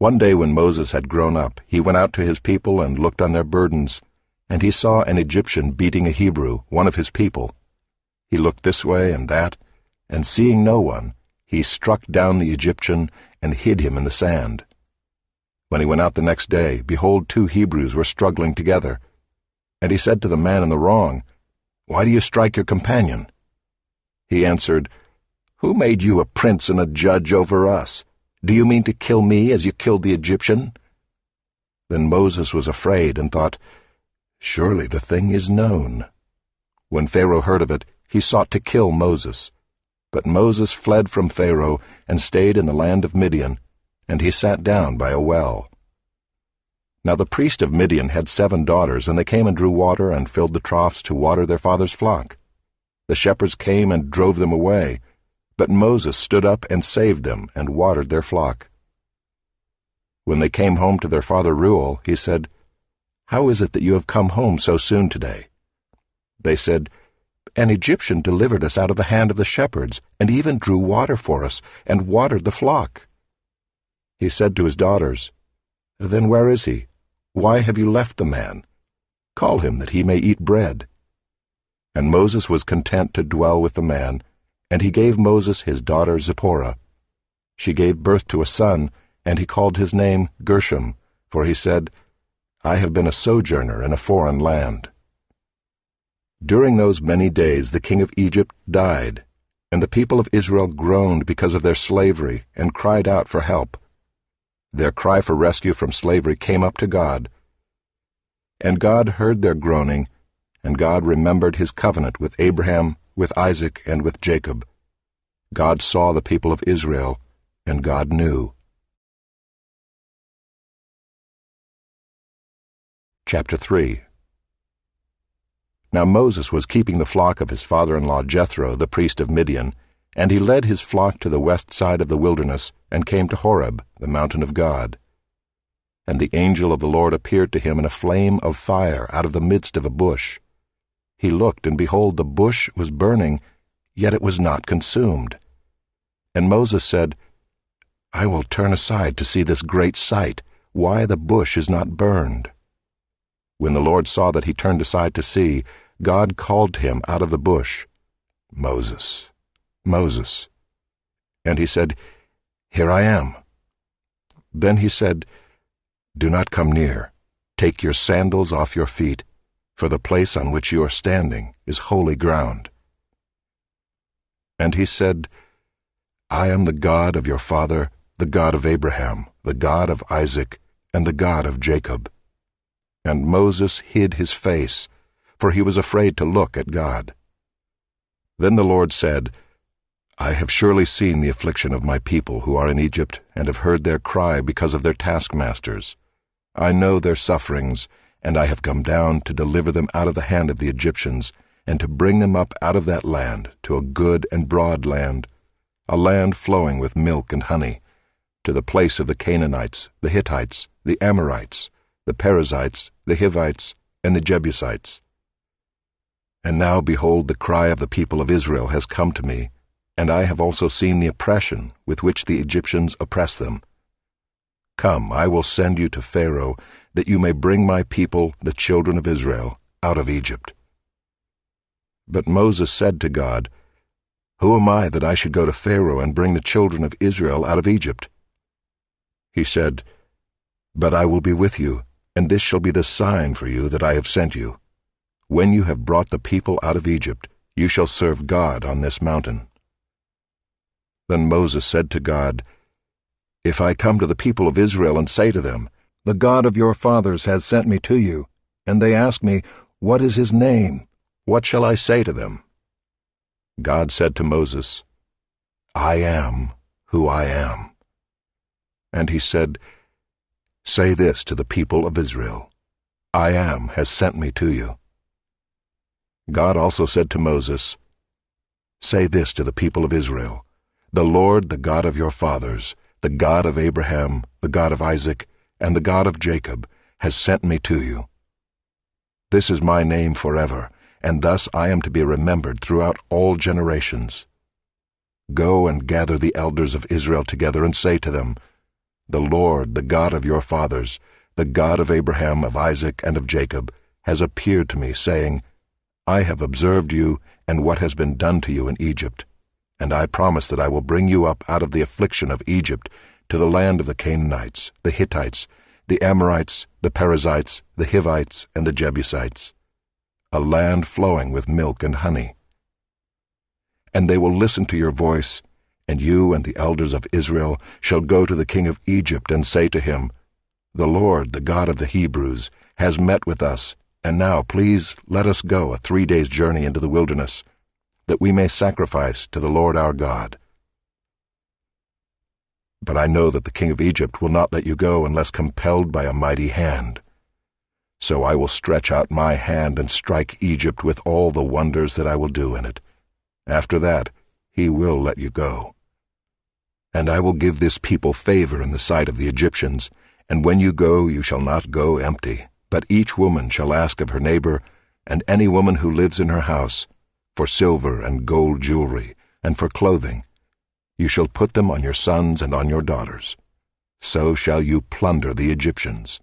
One day when Moses had grown up, he went out to his people and looked on their burdens, and he saw an Egyptian beating a Hebrew, one of his people. He looked this way and that, and seeing no one, he struck down the Egyptian and hid him in the sand. When he went out the next day, behold, 2 Hebrews were struggling together. And he said to the man in the wrong, "Why do you strike your companion?" He answered, "Who made you a prince and a judge over us? Do you mean to kill me as you killed the Egyptian?" Then Moses was afraid and thought, "Surely the thing is known." When Pharaoh heard of it, he sought to kill Moses. But Moses fled from Pharaoh and stayed in the land of Midian, and he sat down by a well. Now the priest of Midian had 7 daughters, and they came and drew water and filled the troughs to water their father's flock. The shepherds came and drove them away, but Moses stood up and saved them and watered their flock. When they came home to their father Reuel, he said, "How is it that you have come home so soon today?" They said, "An Egyptian delivered us out of the hand of the shepherds, and even drew water for us, and watered the flock." He said to his daughters, "Then where is he? Why have you left the man? Call him that he may eat bread." And Moses was content to dwell with the man, and he gave Moses his daughter Zipporah. She gave birth to a son, and he called his name Gershom, for he said, "I have been a sojourner in a foreign land." During those many days the king of Egypt died, and the people of Israel groaned because of their slavery and cried out for help. Their cry for rescue from slavery came up to God. And God heard their groaning, and God remembered his covenant with Abraham, with Isaac, and with Jacob. God saw the people of Israel, and God knew. Chapter 3. Now Moses was keeping the flock of his father-in-law Jethro, the priest of Midian, and he led his flock to the west side of the wilderness, and came to Horeb, the mountain of God. And the angel of the Lord appeared to him in a flame of fire out of the midst of a bush. He looked, and behold, the bush was burning, yet it was not consumed. And Moses said, "I will turn aside to see this great sight, why the bush is not burned." When the Lord saw that he turned aside to see, God called to him out of the bush, "Moses, Moses." And he said, "Here I am." Then he said, "Do not come near. Take your sandals off your feet, for the place on which you are standing is holy ground." And he said, "I am the God of your father, the God of Abraham, the God of Isaac, and the God of Jacob." And Moses hid his face, for he was afraid to look at God. Then the Lord said, "I have surely seen the affliction of my people who are in Egypt, and have heard their cry because of their taskmasters. I know their sufferings, and I have come down to deliver them out of the hand of the Egyptians, and to bring them up out of that land to a good and broad land, a land flowing with milk and honey, to the place of the Canaanites, the Hittites, the Amorites, the Perizzites, the Hivites, and the Jebusites. And now, behold, the cry of the people of Israel has come to me, and I have also seen the oppression with which the Egyptians oppress them. Come, I will send you to Pharaoh, that you may bring my people, the children of Israel, out of Egypt." But Moses said to God, "Who am I that I should go to Pharaoh and bring the children of Israel out of Egypt?" He said, "But I will be with you, and this shall be the sign for you that I have sent you. When you have brought the people out of Egypt, you shall serve God on this mountain." Then Moses said to God, "If I come to the people of Israel and say to them, 'The God of your fathers has sent me to you,' and they ask me, 'What is his name?' what shall I say to them?" God said to Moses, "I am who I am." And he said, "Say this to the people of Israel, 'I am has sent me to you.'" God also said to Moses, "Say this to the people of Israel, 'The Lord, the God of your fathers, the God of Abraham, the God of Isaac, and the God of Jacob, has sent me to you.' This is my name forever, and thus I am to be remembered throughout all generations. Go and gather the elders of Israel together and say to them, The Lord, the God of your fathers, the God of Abraham, of Isaac, and of Jacob, has appeared to me, saying, I have observed you and what has been done to you in Egypt, and I promise that I will bring you up out of the affliction of Egypt to the land of the Canaanites, the Hittites, the Amorites, the Perizzites, the Hivites, and the Jebusites, a land flowing with milk and honey. And they will listen to your voice, and you and the elders of Israel shall go to the king of Egypt and say to him, The Lord, the God of the Hebrews, has met with us, and now please let us go a 3 days' journey into the wilderness, that we may sacrifice to the Lord our God. But I know that the king of Egypt will not let you go unless compelled by a mighty hand. So I will stretch out my hand and strike Egypt with all the wonders that I will do in it. After that, he will let you go. And I will give this people favor in the sight of the Egyptians, and when you go, you shall not go empty, but each woman shall ask of her neighbor, and any woman who lives in her house, for silver and gold jewelry, and for clothing. You shall put them on your sons and on your daughters. So shall you plunder the Egyptians.